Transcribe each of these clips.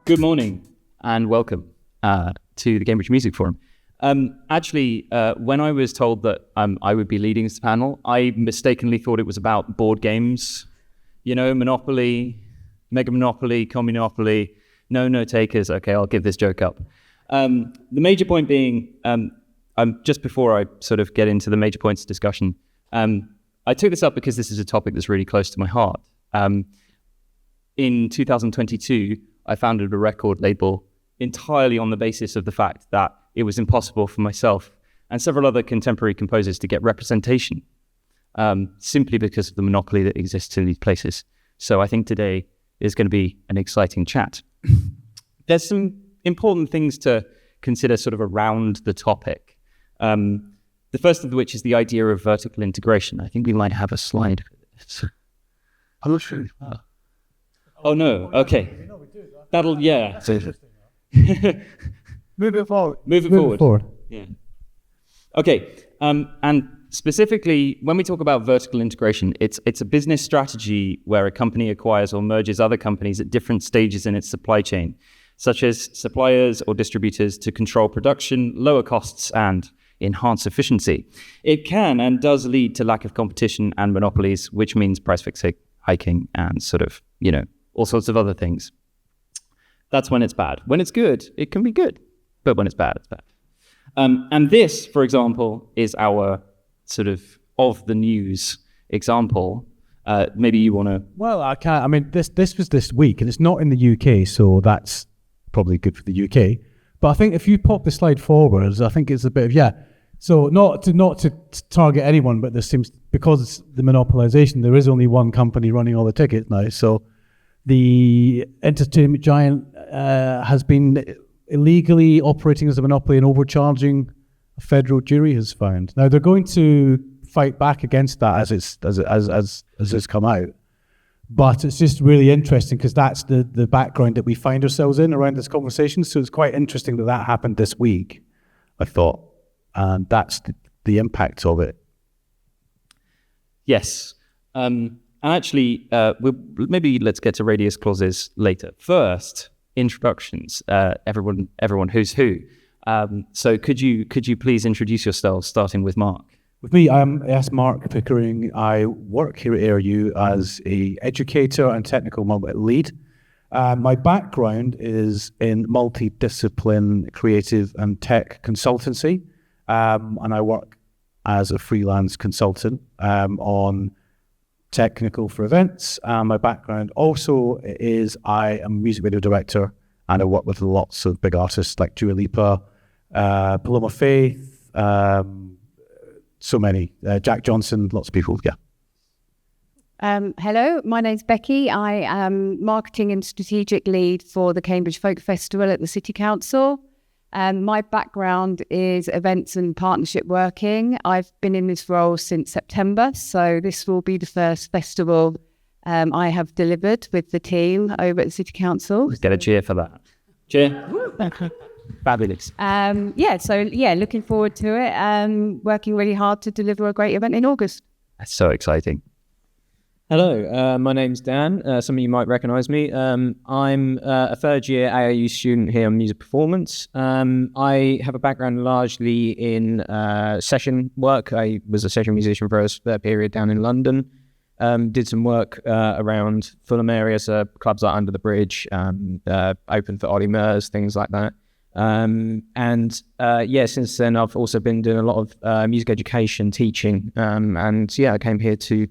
Good morning and welcome to the Cambridge Music Forum. When I was told that I would be leading this panel, I mistakenly thought it was about board games. You know, Monopoly, Mega Monopoly, Communopoly, no takers. Okay, I'll give this joke up. The major point being, just before I sort of get into the major points of discussion, I took this up because this is a topic that's really close to my heart. In 2022, I founded a record label entirely on the basis of the fact that it was impossible for myself and several other contemporary composers to get representation, simply because of the monopoly that exists in these places. So I think today is going to be an exciting chat. There's some important things to consider sort of around the topic. The first of which is the idea of vertical integration. I think we might have a slide for this. I'm not sure. Oh no, okay. That'll, yeah. Move it forward. Move it forward. Yeah. Okay, and specifically, when we talk about vertical integration, it's a business strategy where a company acquires or merges other companies at different stages in its supply chain, such as suppliers or distributors, to control production, lower costs, and enhance efficiency. It can and does lead to lack of competition and monopolies, which means price hiking and sort of, all sorts of other things. That's when it's bad. When it's good, it can be good. But when it's bad, it's bad. And this, for example, is our sort of the news example. Maybe you want to... Well, I can't. I mean, this was this week, and it's not in the UK, so that's probably good for the UK. But I think if you pop the slide forwards, I think it's a bit of, So not to target anyone, but there seems, because the monopolization, there is only one company running all the tickets now. So the entertainment giant has been illegally operating as a monopoly and overcharging, a federal jury has found. Now they're going to fight back against that as it's come out. But it's just really interesting because that's the background that we find ourselves in around this conversation. So it's quite interesting that happened this week, I thought. And that's the impact of it. Yes. And actually, maybe let's get to radius clauses later. First, introductions. Everyone who's who. So could you please introduce yourselves, starting with Mark? With me, I'm Mark Pickering. I work here at ARU as an educator and technical lead. My background is in multidiscipline creative and tech consultancy, and I work as a freelance consultant on technical for events. My background also is I am a music video director, and I work with lots of big artists like Dua Lipa, Paloma Faith, so many, Jack Johnson, lots of people, Hello, my name's Becky. I am marketing and strategic lead for the Cambridge Folk Festival at the City Council. My background is events and partnership working. I've been in this role since September, so this will be the first festival I have delivered with the team over at the City Council. Let's get a cheer for that. Cheer. Fabulous. Looking forward to it. Working really hard to deliver a great event in August. That's so exciting. Hello, my name's Dan. Some of you might recognise me. I'm a third year ARU student here on music performance. I have a background largely in session work. I was a session musician for a period down in London. Did some work around Fulham area, so clubs like Under the Bridge, open for Ollie Murs, things like that. Since then I've also been doing a lot of music education, teaching, I came here to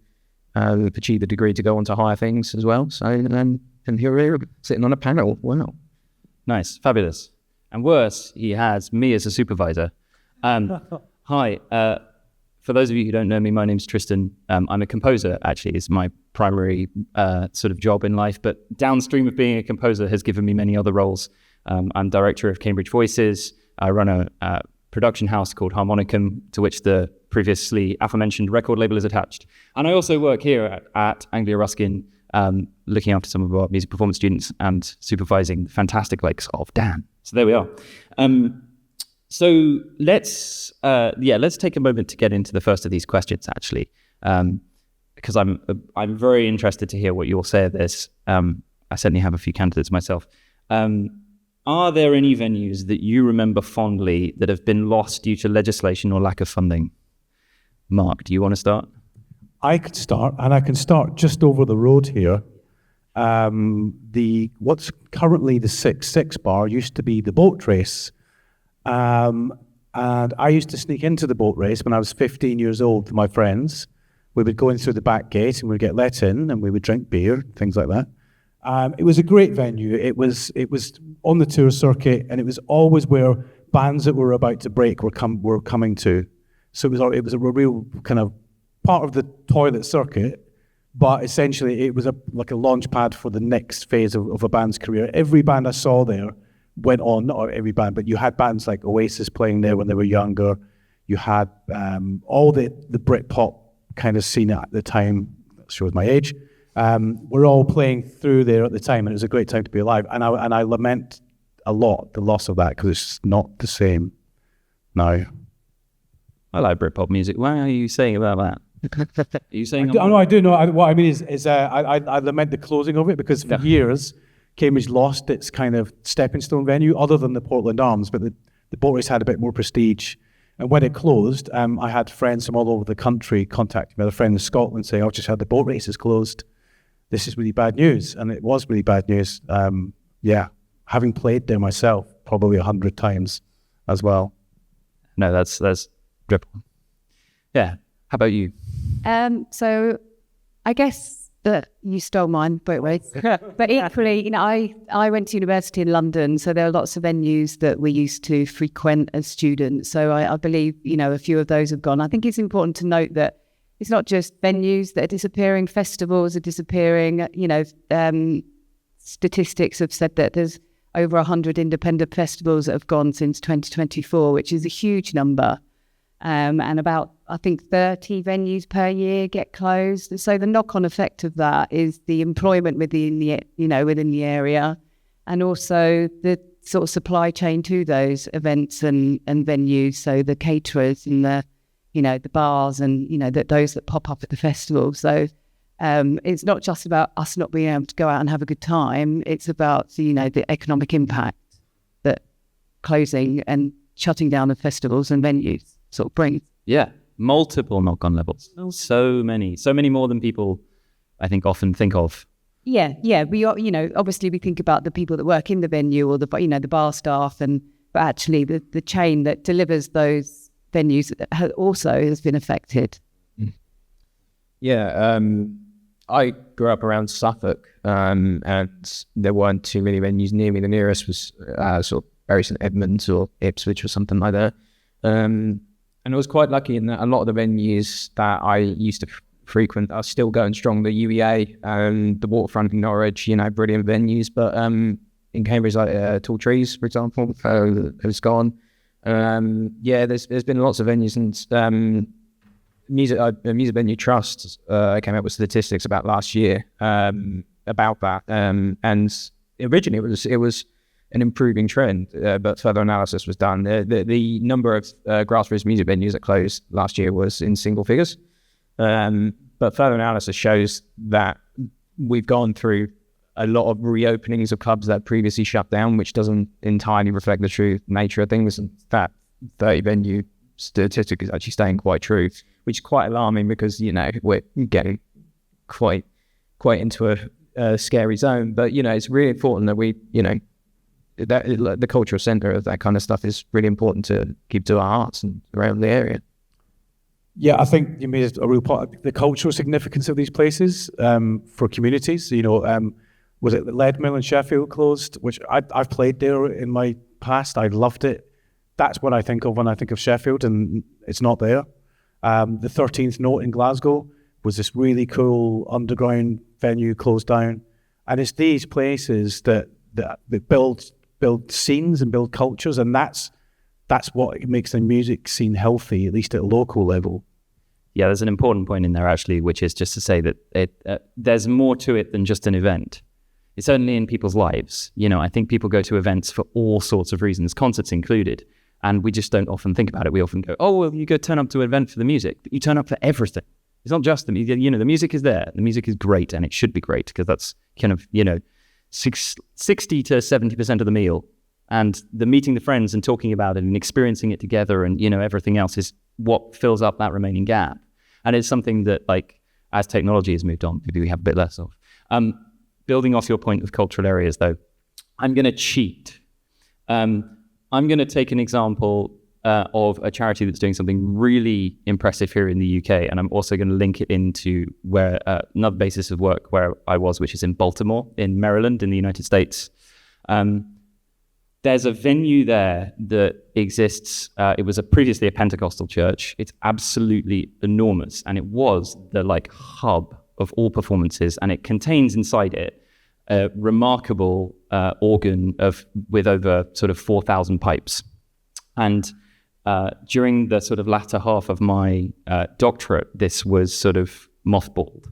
achieve the degree to go on to higher things as well. So, and here we're sitting on a panel. Wow. Nice, fabulous. And worse, he has me as a supervisor. Hi, for those of you who don't know me, my name's Tristan. I'm a composer, actually, is my primary sort of job in life, but downstream of being a composer has given me many other roles. I'm director of Cambridge Voices. I run a production house called Harmonicum, to which the previously aforementioned record label is attached. And I also work here at Anglia Ruskin, looking after some of our music performance students and supervising the fantastic likes of Dan. So there we are. So let's take a moment to get into the first of these questions, actually, because I'm very interested to hear what you'll say of this. I certainly have a few candidates myself. Are there any venues that you remember fondly that have been lost due to legislation or lack of funding? Mark, do you want to start? I could start, and I can start just over the road here. What's currently the 6-6 bar used to be the boat race. And I used to sneak into the boat race when I was 15 years old with my friends. We would go in through the back gate and we'd get let in and we would drink beer, things like that. It was a great venue. It was on the tour circuit, and it was always where bands that were about to break were coming to. So it was a real kind of part of the toilet circuit, but essentially it was like a launch pad for the next phase of a band's career. Every band I saw there went on, not every band, but you had bands like Oasis playing there when they were younger. You had all the Britpop kind of scene at the time, that shows my age. We're all playing through there at the time, and it was a great time to be alive. And I lament a lot the loss of that, because it's not the same now. I like Britpop music. What are you saying about that? Are you saying? I do know. What I mean is I lament the closing of it, because for years Cambridge lost its kind of stepping stone venue, other than the Portland Arms, but the boat race had a bit more prestige. And when it closed, I had friends from all over the country contacting me. I had a friend in Scotland saying, "I've just had the boat races closed. This is really bad news." And it was really bad news. Having played there myself probably 100 times as well. No, that's dribble. Yeah. How about you? So I guess that you stole mine, boat race. But equally, I went to university in London, so there are lots of venues that we used to frequent as students. So I believe, a few of those have gone. I think it's important to note that it's not just venues that are disappearing, festivals are disappearing. Statistics have said that there's over 100 independent festivals that have gone since 2024, which is a huge number. And about, I think, 30 venues per year get closed. And so the knock-on effect of that is the employment within the area, and also the sort of supply chain to those events and venues. So the caterers and the bars and, those that pop up at the festival. So it's not just about us not being able to go out and have a good time. It's about, the economic impact that closing and shutting down the festivals and venues sort of brings. Yeah, multiple knock-on levels. So many more than people, I think, often think of. Yeah. We are, obviously we think about the people that work in the venue or the bar staff, but actually the chain that delivers those venues also has been affected. Yeah, I grew up around Suffolk, and there weren't too many venues near me. The nearest was sort of Bury St Edmunds or Ipswich or something like that. And I was quite lucky in that a lot of the venues that I used to frequent are still going strong. The UEA, the Waterfront in Norwich, brilliant venues. But in Cambridge, like Tall Trees, for example, has gone. There's been lots of venues, and Music Venue Trust came up with statistics about last year about that. And originally it was an improving trend, but further analysis was done. The number of grassroots music venues that closed last year was in single figures. But further analysis shows that we've gone through a lot of reopenings of clubs that previously shut down, which doesn't entirely reflect the true nature of things. And that 30 venue statistic is actually staying quite true, which is quite alarming, because, we're getting quite into a scary zone. But, it's really important that we, that the cultural centre of that kind of stuff is really important to keep to our hearts and around the area. Yeah, I think you made a real part of the cultural significance of these places for communities. Was it Leadmill in Sheffield closed, which I've played there in my past. I loved it. That's what I think of when I think of Sheffield, and it's not there. The 13th Note in Glasgow was this really cool underground venue, closed down. And it's these places that build scenes and build cultures, and that's what makes the music scene healthy, at least at a local level. Yeah, there's an important point in there, actually, which is just to say that there's more to it than just an event. It's certainly in people's lives. I think people go to events for all sorts of reasons, concerts included, and we just don't often think about it. We often go, oh, well, you go turn up to an event for the music, but you turn up for everything. It's not just the music. The music is there. The music is great, and it should be great, because that's kind of, 60 to 70% of the meal. And the meeting the friends and talking about it and experiencing it together and, everything else is what fills up that remaining gap. And it's something that, like, as technology has moved on, maybe we have a bit less of. Building off your point of cultural areas, though, I'm going to cheat. I'm going to take an example of a charity that's doing something really impressive here in the UK, and I'm also going to link it into where another basis of work where I was, which is in Baltimore, in Maryland, in the United States. There's a venue there that exists. It was previously a Pentecostal church. It's absolutely enormous, and it was the hub of all performances, and it contains inside it a remarkable organ with over sort of 4,000 pipes. And during the sort of latter half of my doctorate, this was sort of mothballed.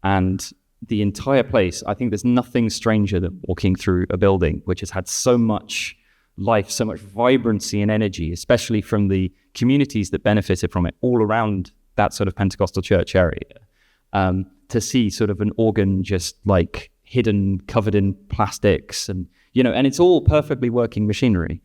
And the entire place, I think there's nothing stranger than walking through a building which has had so much life, so much vibrancy and energy, especially from the communities that benefited from it all around that sort of Pentecostal church area. To see sort of an organ just hidden, covered in plastics, and and it's all perfectly working machinery.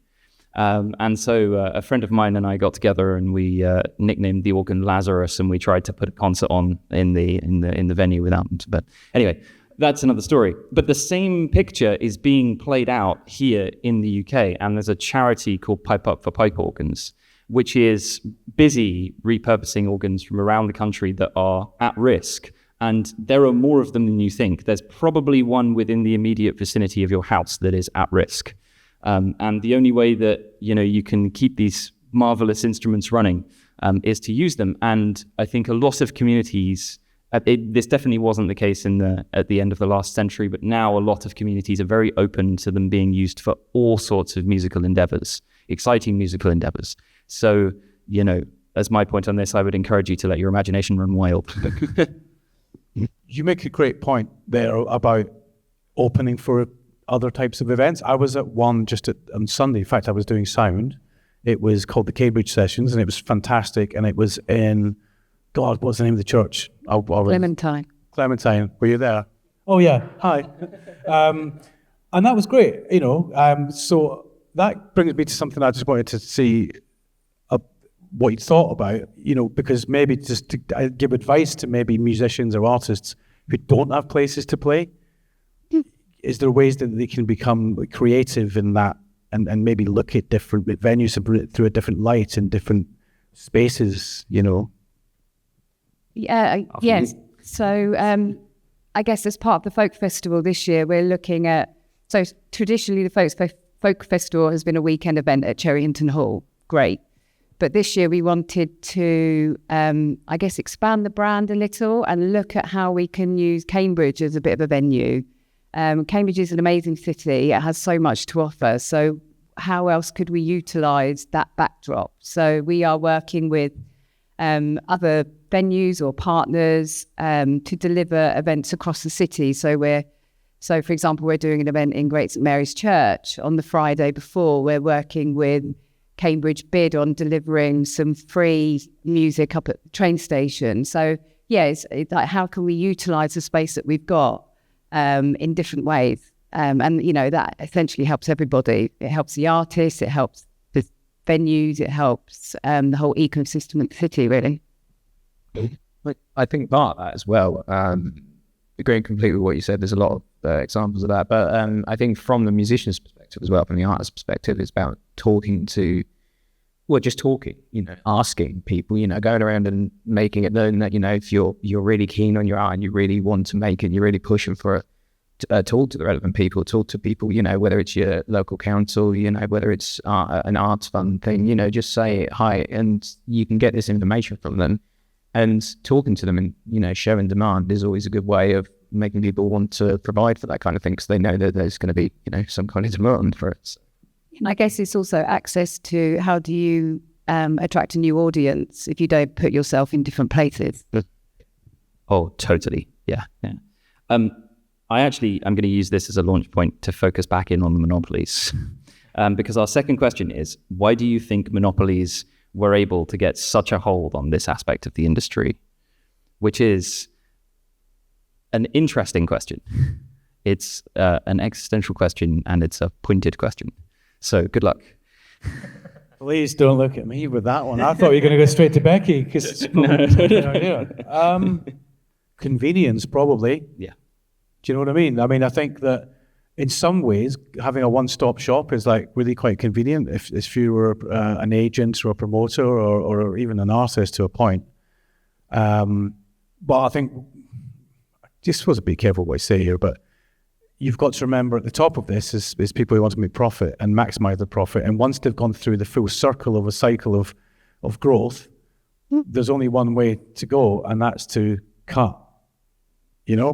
And so a friend of mine and I got together and we nicknamed the organ Lazarus, and we tried to put a concert on in the venue without him. But anyway, that's another story. But the same picture is being played out here in the UK, and there's a charity called Pipe Up for Pipe Organs, which is busy repurposing organs from around the country that are at risk. And there are more of them than you think. There's probably one within the immediate vicinity of your house that is at risk. And the only way that you can keep these marvelous instruments running is to use them. And I think a lot of communities, this definitely wasn't the case at the end of the last century, but now a lot of communities are very open to them being used for all sorts of musical endeavors, exciting musical endeavors. So, as my point on this, I would encourage you to let your imagination run wild. You make a great point there about opening for other types of events. I was at one on Sunday. In fact, I was doing sound. It was called the Cambridge Sessions, and it was fantastic. And it was in, God, what's the name of the church? Clementine. Clementine. Were you there? Oh, yeah. Hi. And that was great, So that brings me to something I just wanted to see what you thought about, because maybe just to give advice to maybe musicians or artists who don't have places to play. Is there ways that they can become creative in that and maybe look at different venues through a different light in different spaces, Yeah, yes. So I guess as part of the Folk Festival this year, we're looking at, so traditionally the Folk Festival has been a weekend event at Cherryhinton Hall. Great. But this year we wanted to, expand the brand a little and look at how we can use Cambridge as a bit of a venue. Cambridge is an amazing city. It has so much to offer. So how else could we utilise that backdrop? So we are working with other venues or partners to deliver events across the city. So for example, we're doing an event in Great St Mary's Church on the Friday before. We're working with Cambridge Bid on delivering some free music up at the train station. So it's like, how can we utilise the space that we've got in different ways? And that essentially helps everybody. It helps the artists, it helps the venues, it helps the whole ecosystem of the city, really. I think part of that as well, agreeing completely with what you said, there's a lot of examples of that, but I think from the musician's perspective as well, from the artist's perspective, it's about talking, asking people, going around and making it known that, if you're really keen on your art and you really want to make it, you're really pushing for it, talk to the relevant people, talk to people, whether it's your local council, whether it's an arts fund thing, just say hi, and you can get this information from them. And talking to them and, showing demand is always a good way of making people want to provide for that kind of thing, because they know that there's going to be, some kind of demand for it. So. And I guess it's also access to how do you attract a new audience if you don't put yourself in different places. Oh, totally. Yeah. I'm going to use this as a launch point to focus back in on the monopolies. Because our second question is, why do you think monopolies were able to get such a hold on this aspect of the industry? Which is an interesting question. It's an existential question, and it's a pointed question. So good luck. Please don't look at me with that one. I thought you were going to go straight to Becky because convenience, probably. Yeah. Do you know what I mean? I mean, I think that in some ways, having a one-stop shop is like really quite convenient if you were an agent or a promoter or even an artist to a point. But I think, just supposed to be careful what I say here, but you've got to remember at the top of this is people who want to make profit and maximize the profit. And once they've gone through the full circle of a cycle of growth, there's only one way to go, and that's to cut,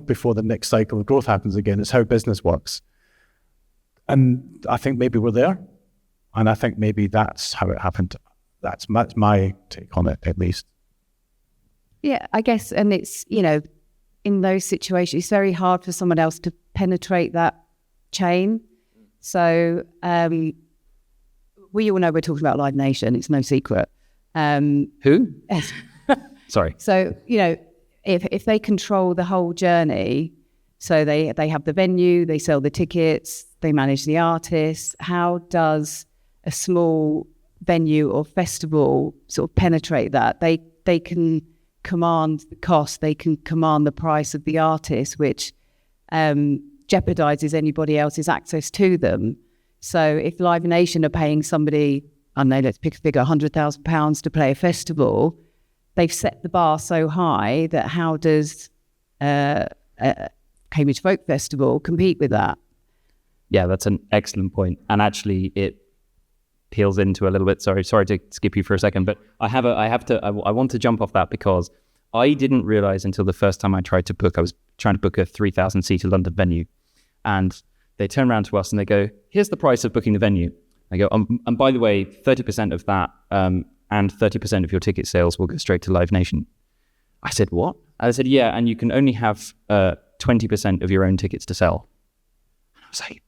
before the next cycle of growth happens again. It's how business works. And I think maybe we're there. And I think maybe that's how it happened. That's my take on it, at least. Yeah, I guess, and it's, in those situations, it's very hard for someone else to penetrate that chain. So we all know we're talking about Live Nation. It's no secret. Who? Sorry. So, if they control the whole journey, so they have the venue, they sell the tickets, they manage the artists, how does a small venue or festival sort of penetrate that? They can command the cost, they can command the price of the artist, which jeopardizes anybody else's access to them. So if Live Nation are paying somebody, I don't know, let's pick a figure, £100,000 to play a festival, they've set the bar so high that how does Cambridge Folk Festival compete with that? Yeah, that's an excellent point. And actually it peels into a little bit, sorry to skip you for a second, but I want to jump off that because I didn't realize until the first time I was trying to book a 3,000 seater London venue, and they turn around to us and they go, here's the price of booking the venue. I go, and by the way, 30% of that and 30% of your ticket sales will go straight to Live Nation. I said, what? I said, yeah, and you can only have 20% of your own tickets to sell. And I was like,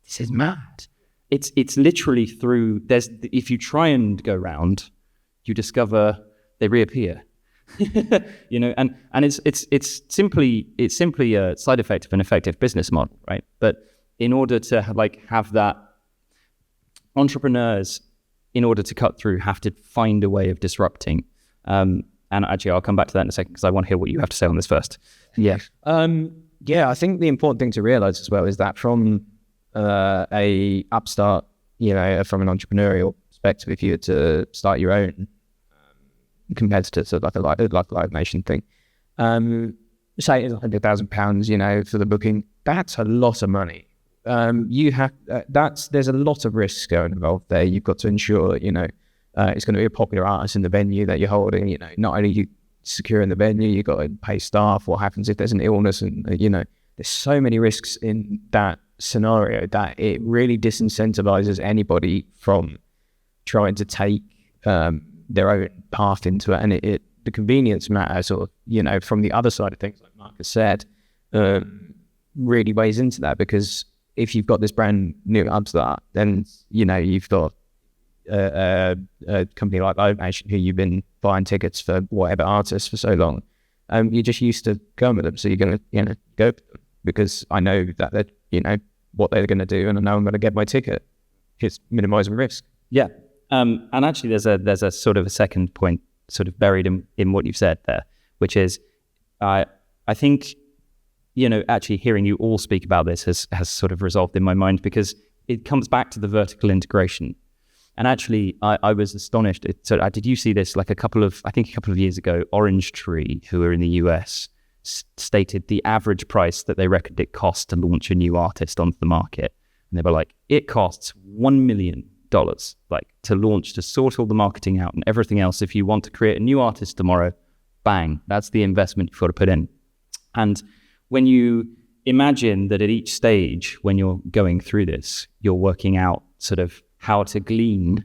this is mad. It's literally through, if you try and go round, you discover they reappear. And it's simply a side effect of an effective business model, right? But in order to have that, entrepreneurs, in order to cut through, have to find a way of disrupting. And actually, I'll come back to that in a second because I want to hear what you have to say on this first. Yeah. I think the important thing to realize as well is that from a upstart, from an entrepreneurial perspective, if you were to start your own competitor to like a Live Nation thing, say it's £100,000, for the booking, that's a lot of money. There's a lot of risks going involved there. You've got to ensure, it's going to be a popular artist in the venue that you're holding. Not only you securing the venue, you've got to pay staff. What happens if there's an illness? And there's so many risks in that scenario that it really disincentivizes anybody from trying to take their own path into it. And the convenience matter, sort of, from the other side of things, like Mark has said, really weighs into that, because if you've got this brand new upstart, then you've got a company like Live Nation who you've been buying tickets for whatever artists for so long. You're just used to going with them, so you're going to go with them because I know that they're, what they're going to do, and I know I'm going to get my ticket. It's minimizing risk. Yeah, and actually, there's a sort of a second point, sort of buried in what you've said there, which is, I think, actually hearing you all speak about this has sort of resolved in my mind, because it comes back to the vertical integration. And actually, I was astonished. Did you see this? Like a couple of years ago, Orange Tree, who are in the US, stated the average price that they reckoned it costs to launch a new artist onto the market. And they were like, it costs $1 million, to sort all the marketing out and everything else. If you want to create a new artist tomorrow, bang, that's the investment you've got to put in. And when you imagine that at each stage, when you're going through this, you're working out sort of how to glean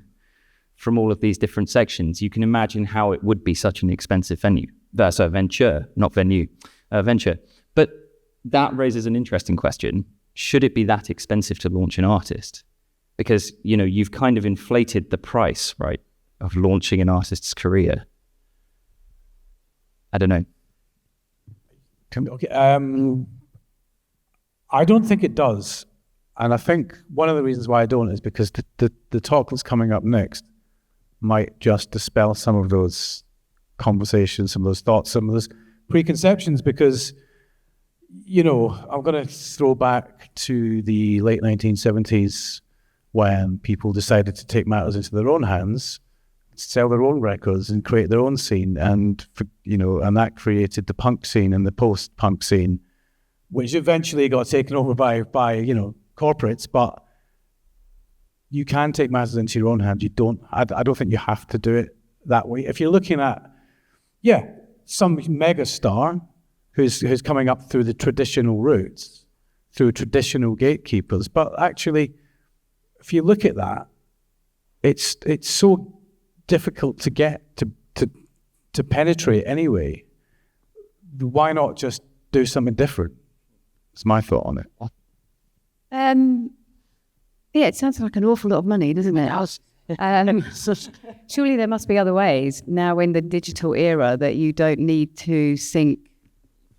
from all of these different sections, you can imagine how it would be such an expensive venture. But that raises an interesting question. Should it be that expensive to launch an artist? Because, you've kind of inflated the price, right, of launching an artist's career. I don't know. Okay. I don't think it does. And I think one of the reasons why I don't is because the talk that's coming up next might just dispel some of those conversations, some of those thoughts, some of those preconceptions, because, you know, I'm going to throw back to the late 1970s when people decided to take matters into their own hands, sell their own records and create their own scene. And, you know, and that created the punk scene and the post-punk scene, which eventually got taken over by you know, corporates. But you can take matters into your own hands. I don't think you have to do it that way. If you're looking at, some mega star who's coming up through the traditional routes, through traditional gatekeepers, but actually, if you look at that, it's so difficult to get to penetrate anyway. Why not just do something different? It's my thought on it. Yeah, it sounds like an awful lot of money, doesn't it? Surely there must be other ways now in the digital era that you don't need to sink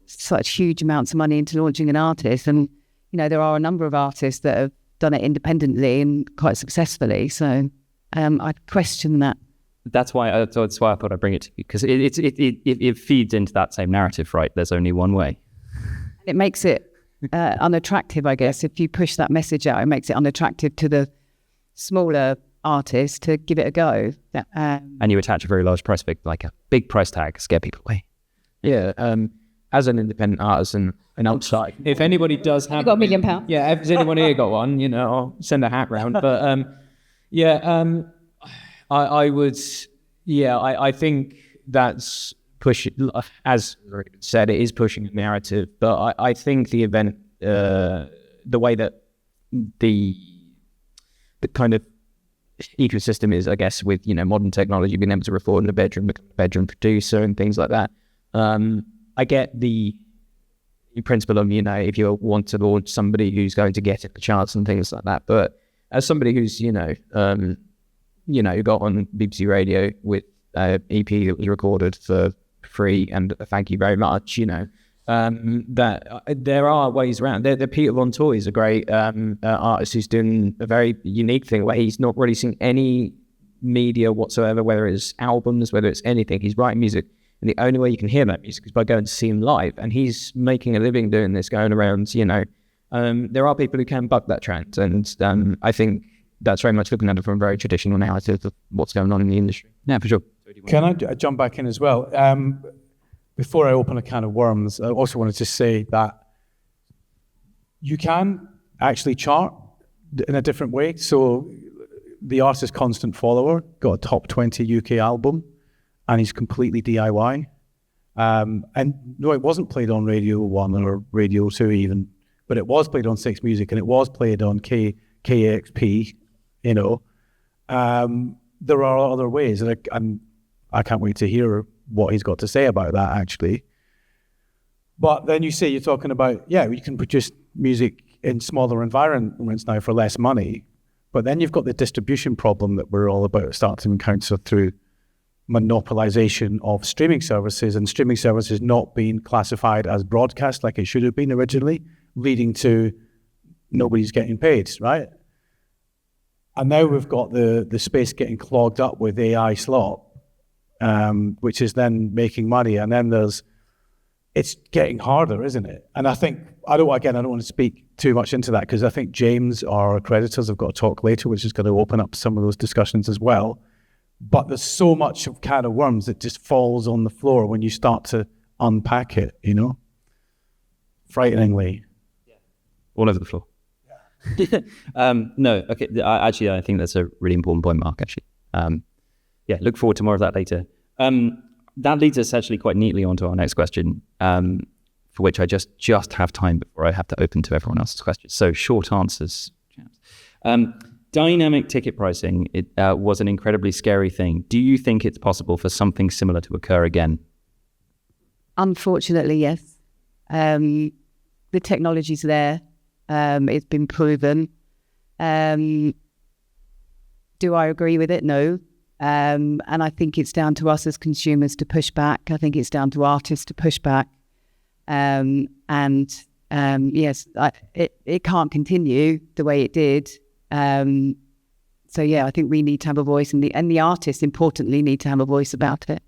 such huge amounts of money into launching an artist. And, you know, there are a number of artists that have done it independently and quite successfully. So I'd question that. That's why I thought I'd bring it to you, because it feeds into that same narrative, right? There's only one way. It makes it unattractive, I guess. If you push that message out, it makes it unattractive to the smaller artists to give it a go. And you attach a very large price, like a big price tag, scare people away. Yeah. As an independent artist and outside, if anybody does have... You got £1 million? Yeah, if anyone here got one, you know, I'll send a hat round. But I would... Yeah, I think that's pushing... As said, it is pushing a narrative. But I think the event, the way that the kind of ecosystem is, I guess, with, you know, modern technology, being able to record in a bedroom, become a bedroom producer and things like that. I get the principle of, you know, if you want to launch somebody who's going to get it the chance and things like that. But as somebody who's, you know, got on BBC Radio with EP that was recorded for free, and thank you very much, you know, that there are ways around. Peter Von Toy is a great artist who's doing a very unique thing where he's not releasing any media whatsoever, whether it's albums, whether it's anything. He's writing music, and the only way you can hear that music is by going to see him live. And he's making a living doing this, going around, you know. There are people who can buck that trend, and I think that's very much looking at it from a very traditional narrative of what's going on in the industry. Yeah, for sure. Can I jump back in as well? Before I open a can of worms, I also wanted to say that you can actually chart in a different way. So the artist Constant Follower got a top 20 UK album, and he's completely DIY. And no, it wasn't played on Radio 1 or Radio 2 even, but it was played on Six Music, and it was played on KAXP, you know. There are other ways, and I can't wait to hear what he's got to say about that, actually. But then you're talking about, you can produce music in smaller environments now for less money. But then you've got the distribution problem that we're all about starting to encounter through monopolization of streaming services, and streaming services not being classified as broadcast like it should have been originally, leading to nobody's getting paid, right? And now we've got the space getting clogged up with AI slot, which is then making money, and then it's getting harder, isn't it? And I think, I don't want to speak too much into that, because I think James, our accreditors, have got a talk later, which is going to open up some of those discussions as well. But there's so much of can of worms that just falls on the floor when you start to unpack it, you know? Frighteningly. Yeah. All over the floor. No, okay. I think that's a really important point, Mark, actually. Look forward to more of that later. That leads us actually quite neatly onto our next question, for which I just have time before I have to open to everyone else's questions. So short answers. Dynamic ticket pricing, it was an incredibly scary thing. Do you think it's possible for something similar to occur again? Unfortunately, yes. The technology's there. It's been proven. Do I agree with it? No. And I think it's down to us as consumers to push back. I think it's down to artists to push back. And it can't continue the way it did. So yeah, I think we need to have a voice, and the artists, importantly, need to have a voice about it.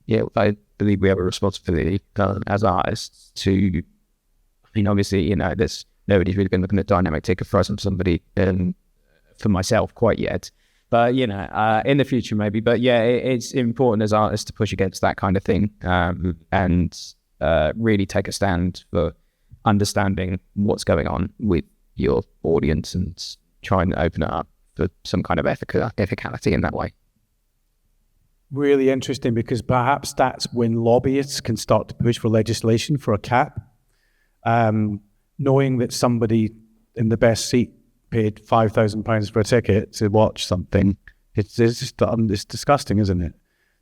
Yeah, I believe we have a responsibility as artists to, I mean, obviously, there's nobody's really been looking at dynamic ticket price from somebody, for myself quite yet. But, in the future maybe. But yeah, it's important as artists to push against that kind of thing, and really take a stand for understanding what's going on with your audience and try and open it up for some kind of ethicality in that way. Really interesting, because perhaps that's when lobbyists can start to push for legislation for a cap. Knowing that somebody in the best seat paid £5,000 for a ticket to watch something, it's disgusting, isn't it?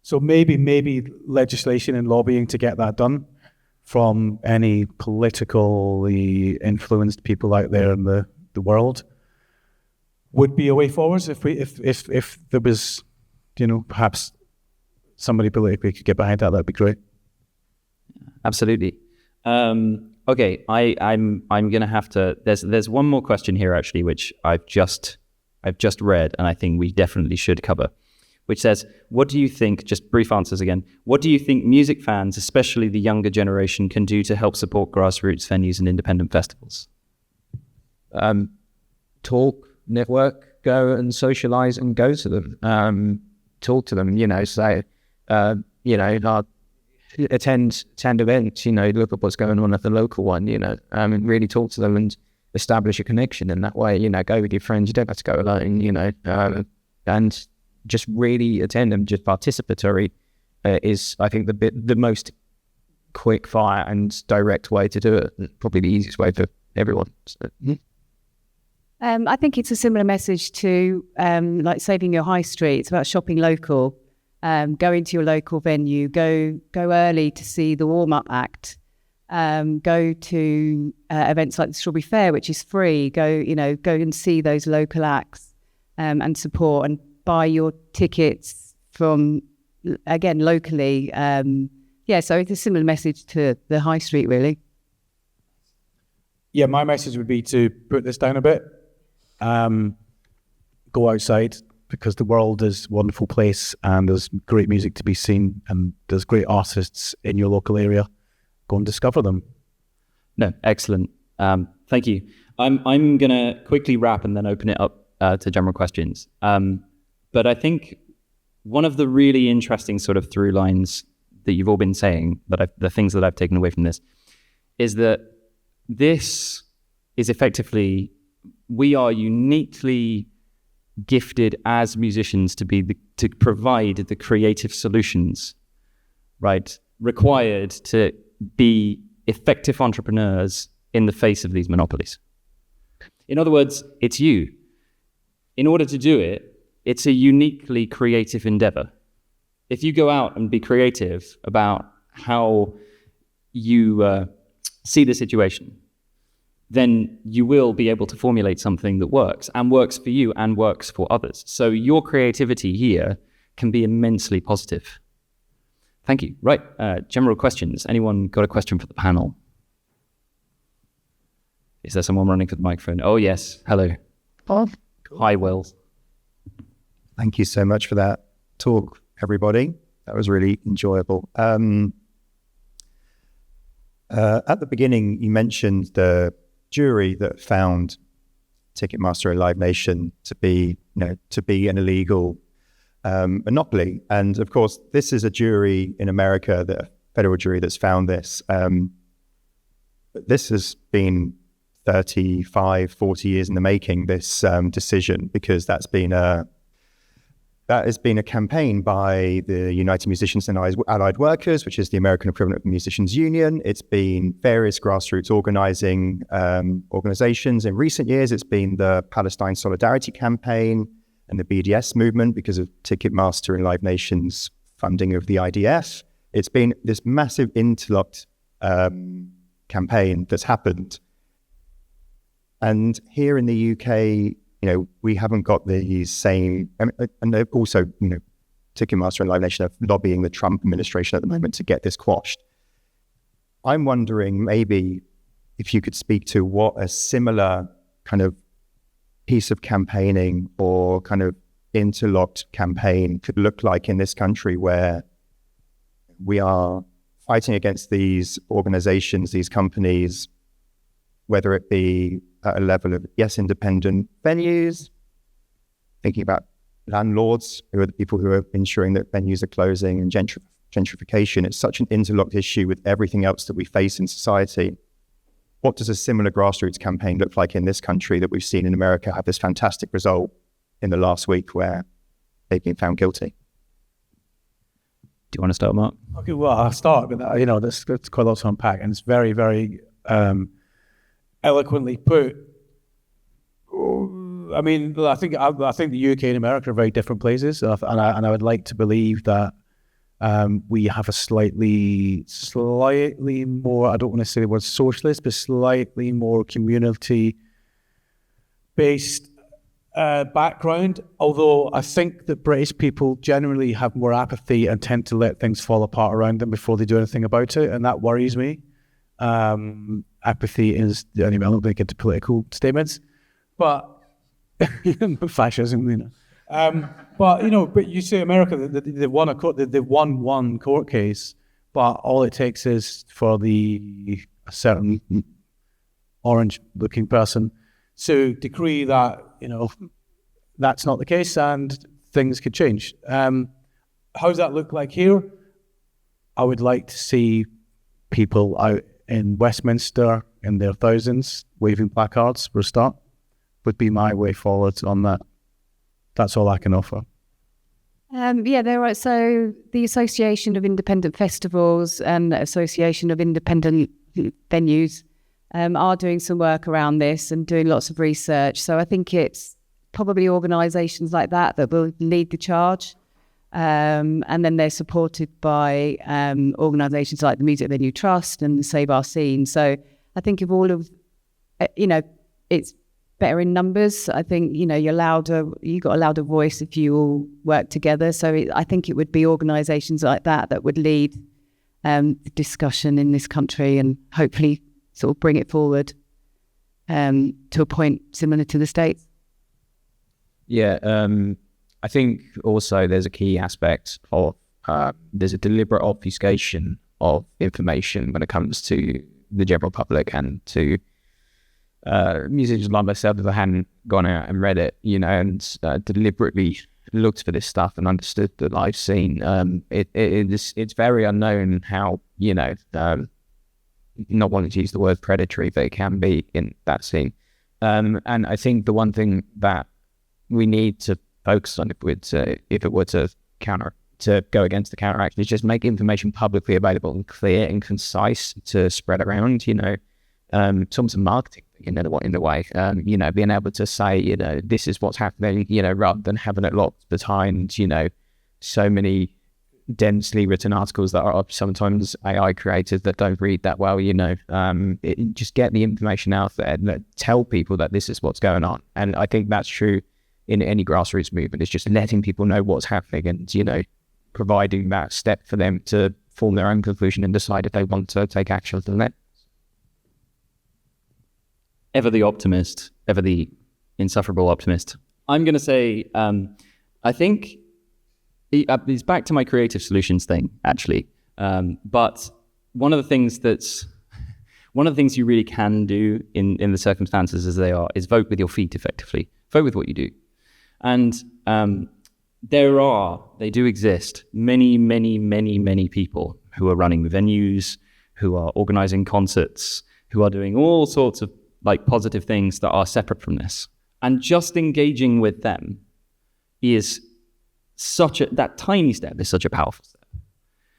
So maybe legislation and lobbying to get that done from any politically influenced people out there in the world would be a way forward. If there was, perhaps somebody politically could get behind that, that'd be great. Absolutely. Okay, I'm gonna have to. There's one more question here actually, which I've just read, and I think we definitely should cover, which says, "What do you think?" Just brief answers again. What do you think music fans, especially the younger generation, can do to help support grassroots venues and independent festivals? Talk, network, go and socialize, and go to them. Talk to them. Say, attend events, look at what's going on at the local one, and really talk to them and establish a connection in that way, go with your friends. You don't have to go alone, and just really attend them. Just participatory is, I think, the most quick fire and direct way to do it. Probably the easiest way for everyone. So, I think it's a similar message to like saving your high street. It's about shopping local. Go into your local venue, go early to see the warm-up act, go to events like the Strawberry Fair, which is free, go and see those local acts, and support, and buy your tickets from, again, locally. So it's a similar message to the high street, really. Yeah, my message would be to put this down a bit, go outside, because the world is a wonderful place and there's great music to be seen and there's great artists in your local area. Go and discover them. No, excellent. Thank you. I'm going to quickly wrap and then open it up to general questions. But I think one of the really interesting sort of through lines that you've all been saying, the things that I've taken away from this, is that this is effectively, we are uniquely gifted as musicians to provide the creative solutions, right, required to be effective entrepreneurs in the face of these monopolies. In other words, it's you. In order to do it, it's a uniquely creative endeavor. If you go out and be creative about how you see the situation, then you will be able to formulate something that works for you and works for others. So your creativity here can be immensely positive. Thank you. Right, general questions. Anyone got a question for the panel? Is there someone running for the microphone? Oh, yes. Hello. Oh, Hi, Will. thank you so much for that talk, everybody. That was really enjoyable. At the beginning, you mentioned the jury that found Ticketmaster and Live Nation to be an illegal monopoly. And of course, this is a jury in America, the federal jury that's found this. But this has been 35, 40 years in the making, this decision, because that has been a campaign by the United Musicians and Allied Workers, which is the American equivalent of the Musicians Union. It's been various grassroots organizations. In recent years, it's been the Palestine Solidarity Campaign and the BDS movement because of Ticketmaster and Live Nation's funding of the IDF. It's been this massive interlocked campaign that's happened. And here in the UK, we haven't got these same, and also, Ticketmaster and Live Nation are lobbying the Trump administration at the moment to get this quashed. I'm wondering maybe if you could speak to what a similar kind of piece of campaigning or kind of interlocked campaign could look like in this country, where we are fighting against these organizations, these companies, whether it be at a level of, yes, independent venues, thinking about landlords, who are the people who are ensuring that venues are closing, and gentrification. It's such an interlocked issue with everything else that we face in society. What does a similar grassroots campaign look like in this country that we've seen in America have this fantastic result in the last week where they've been found guilty? Do you want to start, Mark? Okay, well, I'll start with that. There's quite a lot to unpack, and it's very, very eloquently put. I mean, I think the UK and America are very different places, and I would like to believe that we have a slightly more, I don't want to say the word socialist, but slightly more community-based background. Although I think that British people generally have more apathy and tend to let things fall apart around them before they do anything about it, and that worries me. Apathy is, anyway, I don't think into political statements, but fascism, but you say America, they've won they've won one court case, but all it takes is for a certain orange-looking person to decree that that's not the case, and things could change. How does that look like here? I would like to see people out in Westminster in their thousands waving placards for a start. Would be my way forward on that. That's all I can offer. There are. So the Association of Independent Festivals and Association of Independent Venues are doing some work around this and doing lots of research. So I think it's probably organisations like that will lead the charge. And then they're supported by organisations like the Music Venue Trust and the Save Our Scene. So I think if all of, it's better in numbers. I think, you got a louder voice if you all work together. So I think it would be organisations like that would lead the discussion in this country and hopefully sort of bring it forward to a point similar to the States. Yeah, I think also there's a key aspect of there's a deliberate obfuscation of information when it comes to the general public and to musicians like myself that hadn't gone out and read it, and deliberately looked for this stuff and understood the live scene. It's very unknown how, not wanting to use the word predatory, but it can be in that scene. And I think the one thing that we need to focus on if it were to go against the counteraction is just make information publicly available and clear and concise to spread around, some marketing in a way, being able to say, this is what's happening, rather than having it locked behind, so many densely written articles that are sometimes AI created that don't read that well, just get the information out there and tell people that this is what's going on. And I think that's true in any grassroots movement. It's just letting people know what's happening and, providing that step for them to form their own conclusion and decide if they want to take action on that. Ever the optimist, ever the insufferable optimist. I'm going to say, I think it's back to my creative solutions thing, actually. But one of the things you really can do in the circumstances as they are is vote with your feet, effectively. Vote with what you do. And they do exist many, many, many, many people who are running venues, who are organizing concerts, who are doing all sorts of positive things that are separate from this. And just engaging with them is that tiny step is such a powerful step.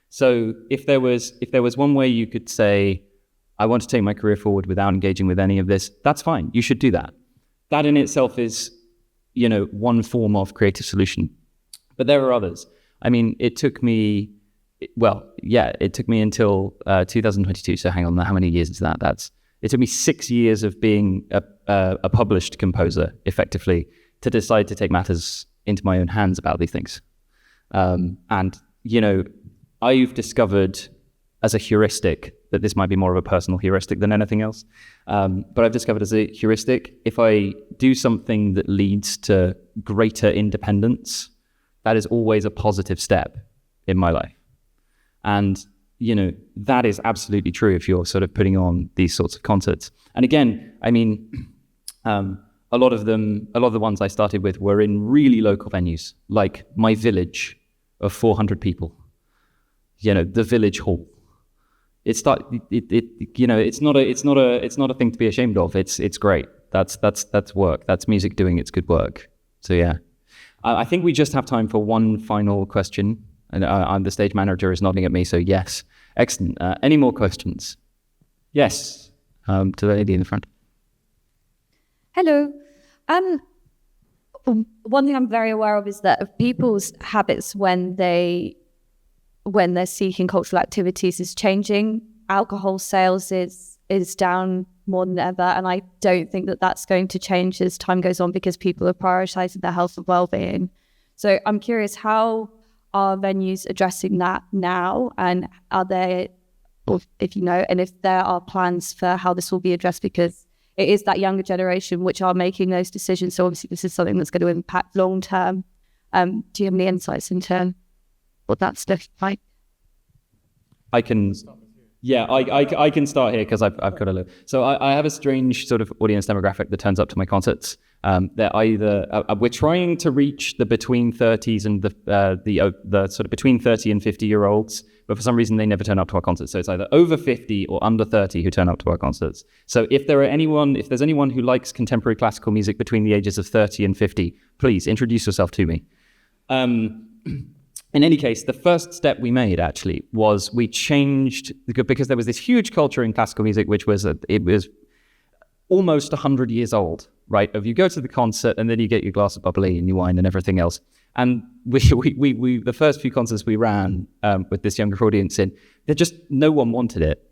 So if there was one way you could say, I want to take my career forward without engaging with any of this, that's fine. You should do that. That in itself is, one form of creative solution. But there are others. I mean, it took me until 2022. So hang on, how many years is that? It took me 6 years of being a published composer, effectively, to decide to take matters into my own hands about these things. And, I've discovered as a heuristic that this might be more of a personal heuristic than anything else. But I've discovered as a heuristic, if I do something that leads to greater independence, that is always a positive step in my life. And, that is absolutely true if you're sort of putting on these sorts of concerts. And again, I mean, a lot of the ones I started with were in really local venues, like my village of 400 people, the village hall. It's not a thing to be ashamed of. It's great. That's work. That's music doing its good work. So yeah, I think we just have time for one final question. And I'm the stage manager is nodding at me, so yes. Excellent. Any more questions? Yes, to the lady in the front. Hello. One thing I'm very aware of is that of people's habits when they're seeking cultural activities is changing. Alcohol sales is down more than ever, and I don't think that that's going to change as time goes on because people are prioritizing their health and well-being. So I'm curious, how are venues addressing that now, and are there, or if you know, and if there are plans for how this will be addressed, because it is that younger generation which are making those decisions. So obviously this is something that's going to impact long term. Do you have any insights into what that's looking like? I can start here because I've got a look. So I have a strange sort of audience demographic that turns up to my concerts. They're either we're trying to reach the between 30s and the sort of between 30 and 50-year-olds, but for some reason they never turn up to our concerts. So it's either over 50 or under 30 who turn up to our concerts. So if there's anyone who likes contemporary classical music between the ages of 30 and 50, please introduce yourself to me. In any case, the first step we made actually was we changed, because there was this huge culture in classical music, which was it was almost 100 years old, right? Of you go to the concert and then you get your glass of bubbly and your wine and everything else. And we the first few concerts we ran with this younger audience in, no one wanted it.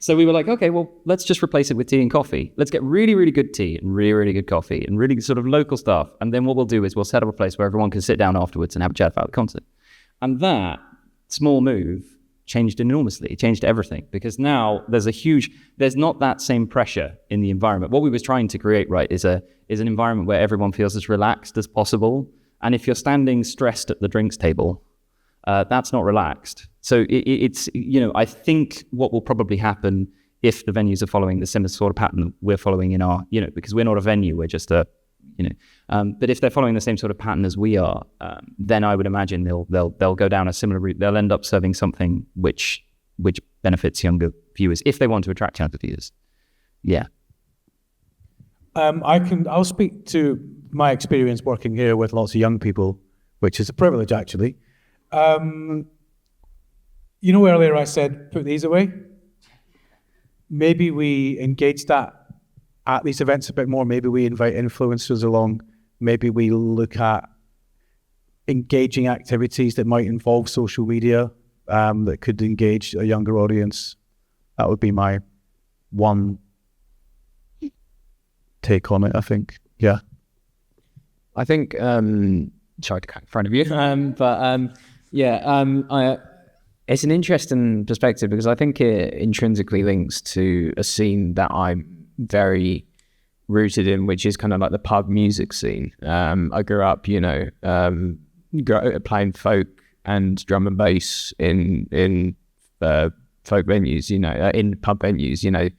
So we were like, okay, well, let's just replace it with tea and coffee. Let's get really, really good tea and really, really good coffee and really sort of local stuff. And then what we'll do is we'll set up a place where everyone can sit down afterwards and have a chat about the concert. And that small move changed enormously. It changed everything, because now there's not that same pressure in the environment. What we was trying to create, right, is an environment where everyone feels as relaxed as possible. And if you're standing stressed at the drinks table, that's not relaxed. So it's I think what will probably happen if the venues are following the similar sort of pattern we're following in our, because we're not a venue, we're just but if they're following the same sort of pattern as we are, then I would imagine they'll go down a similar route. They'll end up serving something which benefits younger viewers if they want to attract younger viewers. Yeah. I'll speak to my experience working here with lots of young people, which is a privilege actually. Earlier I said, put these away. Maybe we engage that at these events a bit more. Maybe we invite influencers along. Maybe we look at engaging activities that might involve social media that could engage a younger audience. That would be my one take on it, I think. Yeah. I think, sorry to cut in front of you, it's an interesting perspective, because I think it intrinsically links to a scene that I'm very rooted in, which is kind of like the pub music scene. I grew up, playing folk and drum and bass in folk venues, in pub venues,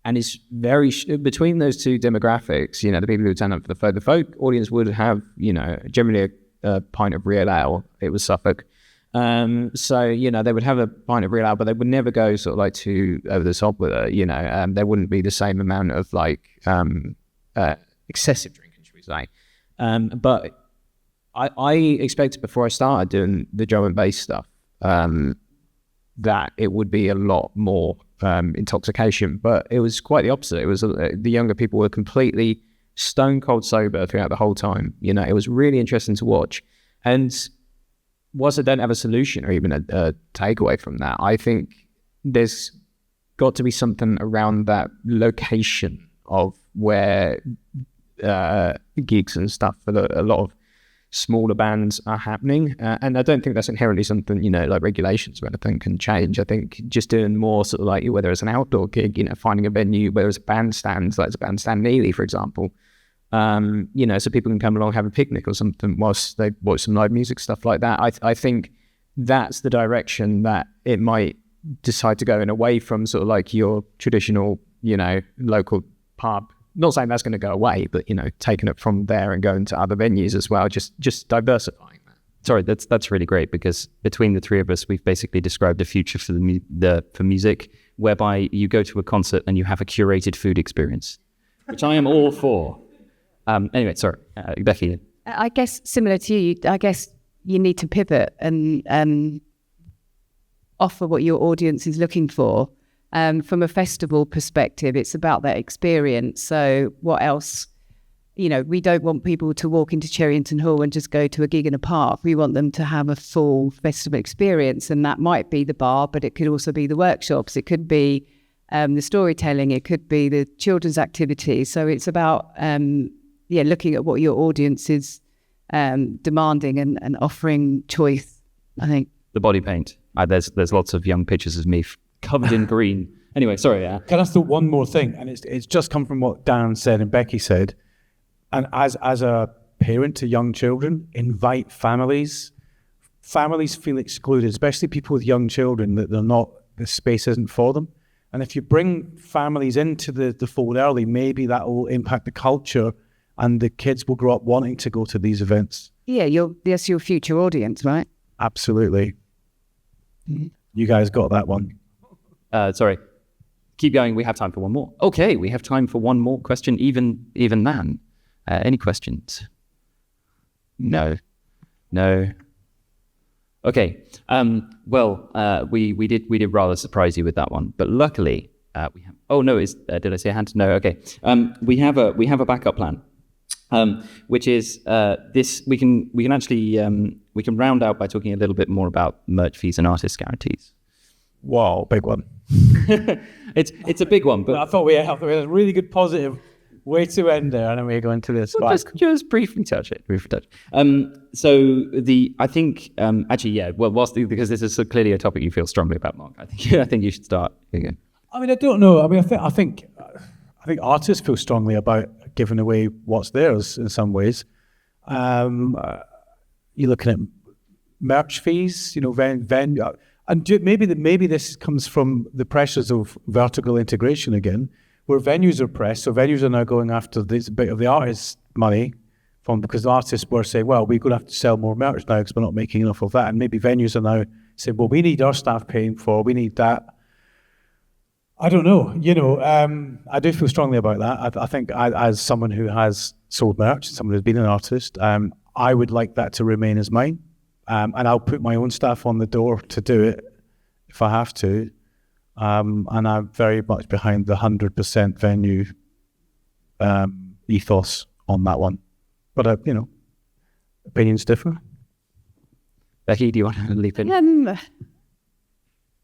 and it's very between those two demographics. The people who turn up for the folk audience would have, generally a pint of real ale. It was Suffolk. So, they would have a pint of real ale, but they would never go sort of like too over the top with it, there wouldn't be the same amount of like excessive drinking, should we say. But I expected before I started doing the drum and bass stuff, that it would be a lot more intoxication, but it was quite the opposite. It was the younger people were completely stone cold sober throughout the whole time. It was really interesting to watch. And whilst I don't have a solution or even a takeaway from that, I think there's got to be something around that location of where gigs and stuff for a lot of smaller bands are happening. And I don't think that's inherently something, like regulations or anything can change. I think just doing more sort of like, whether it's an outdoor gig, finding a venue, whether it's a bandstand, like it's a bandstand Neely, for example, so people can come along, have a picnic or something whilst they watch some live music, stuff like that. I think that's the direction that it might decide to go in, away from sort of like your traditional, local pub. Not saying that's going to go away, but, taking it from there and going to other venues as well, just diversifying that. Sorry, that's really great, because between the three of us, we've basically described a future for for music whereby you go to a concert and you have a curated food experience, which I am all for. Anyway, sorry, Becky. I guess similar to you, I guess you need to pivot and offer what your audience is looking for. From a festival perspective, it's about that experience. So what else? We don't want people to walk into Cherrington Hall and just go to a gig in a park. We want them to have a full festival experience, and that might be the bar, but it could also be the workshops. It could be the storytelling. It could be the children's activities. So it's about looking at what your audience is demanding and offering choice, I think. The body paint. There's lots of young pictures of me covered in green. Anyway, sorry. Can I throw one more thing? And it's just come from what Dan said and Becky said. And as a parent to young children, invite families. Families feel excluded, especially people with young children, that the space isn't for them. And if you bring families into the fold early, maybe that will impact the culture, and the kids will grow up wanting to go to these events. Yeah, that's your future audience, right? Absolutely. You guys got that one. Sorry. Keep going. We have time for one more. Okay, we have time for one more question, even then. Any questions? No. Okay. We did rather surprise you with that one, but luckily we have. Oh no! Did I say a hand? No. Okay. We have a backup plan, which is this. We can actually we can round out by talking a little bit more about merch fees and artist guarantees. Wow, big one. It's a big one, but I thought we had a really good positive way to end there, and then we go into this. We'll just briefly touch it. I think actually, yeah. Well, because this is clearly a topic you feel strongly about, Mark. I think you should start. Here you go. I mean, I don't know. I mean, I think artists feel strongly about giving away what's theirs in some ways. You're looking at merch fees, venue. And maybe this comes from the pressures of vertical integration again, where venues are pressed. So venues are now going after this bit of the artist's money, because the artists were saying, well, we're going to have to sell more merch now because we're not making enough of that. And maybe venues are now saying, well, we need our staff paying for, we need that. I don't know. I do feel strongly about that. I think as someone who has sold merch, someone who's been an artist, I would like that to remain as mine. And I'll put my own staff on the door to do it if I have to. And I'm very much behind the 100% venue ethos on that one. But, opinions differ. Becky, do you want to leap in?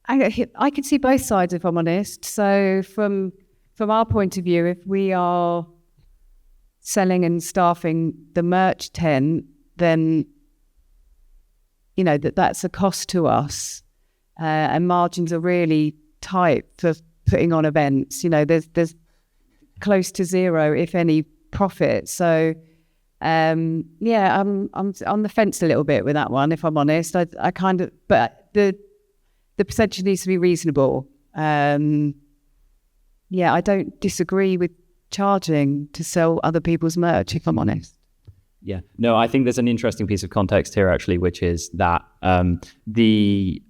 I can see both sides, if I'm honest. So from our point of view, if we are selling and staffing the merch tent, then that's a cost to us, and margins are really tight for putting on events. There's close to zero, if any, profit. So I'm on the fence a little bit with that one, if I'm honest. But the percentage needs to be reasonable. I don't disagree with charging to sell other people's merch, if I'm honest. Yeah, no, I think there's an interesting piece of context here, actually, which is that the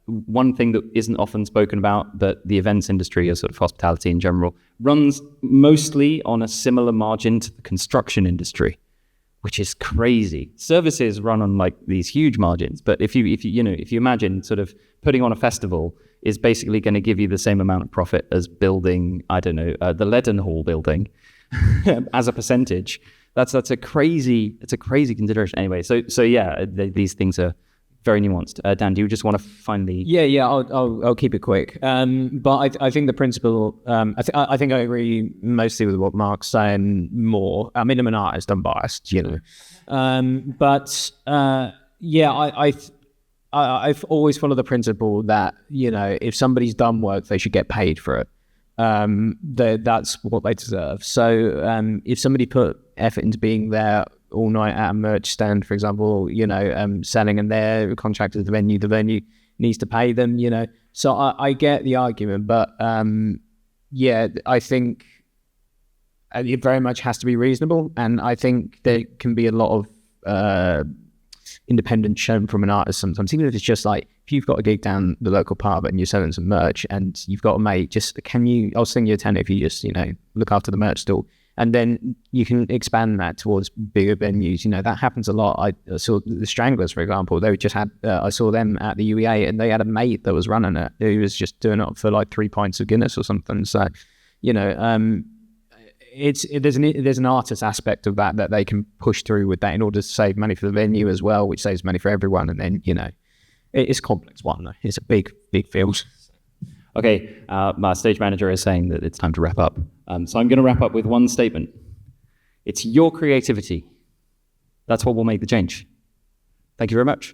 one thing that isn't often spoken about, but the events industry, or sort of hospitality in general, runs mostly on a similar margin to the construction industry, which is crazy. Services run on like these huge margins, but if you imagine sort of putting on a festival is basically going to give you the same amount of profit as building, the Leadenhall building as a percentage. That's a crazy consideration anyway. So yeah, these things are very nuanced. Dan, do you just want to finally? Yeah. I'll keep it quick. But I think the principle. I think I agree mostly with what Mark's saying. More. I mean, I'm an artist. I'm biased, I've always followed the principle that if somebody's done work, they should get paid for it. That's what they deserve. So if somebody put effort into being there all night at a merch stand, for example, selling, and they're contracted to the venue needs to pay them, So I get the argument, but I think it very much has to be reasonable, and I think there can be a lot of independence shown from an artist sometimes, even if it's just like, if you've got a gig down the local pub and you're selling some merch and you've got a mate, I'll sing you a tenner if you just, look after the merch stall. And then you can expand that towards bigger venues. That happens a lot. I saw the Stranglers, for example. They just had, I saw them at the UEA, and they had a mate that was running it, who was just doing it for like 3 pints of Guinness or something. So, there's an artist aspect of that they can push through with that in order to save money for the venue as well, which saves money for everyone. And then, it's a complex one, though. It's a big field. Okay, my stage manager is saying that it's time to wrap up. So I'm going to wrap up with one statement. It's your creativity. That's what will make the change. Thank you very much.